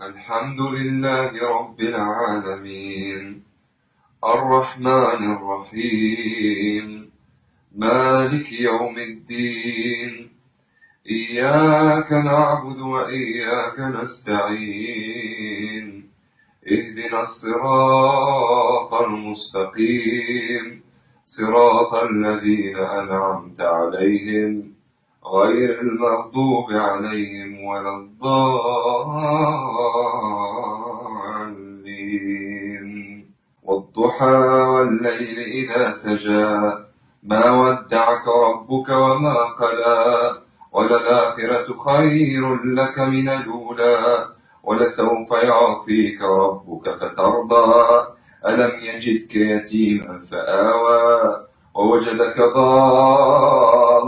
الحمد لله رب العالمين، الرحمن الرحيم، مالك يوم الدين. إياك نعبد وإياك نستعين، اهدنا الصراط المستقيم، صراط الذين أنعمت عليهم غير المغضوب عليهم ولا الضالين. والضحى والليل إذا سجى، ما ودعك ربك وما قلى، وللآخرة خير لك من الأولى، ولسوف يعطيك ربك فترضى. ألم يجدك يتيما فآوى، ووجدك ضالا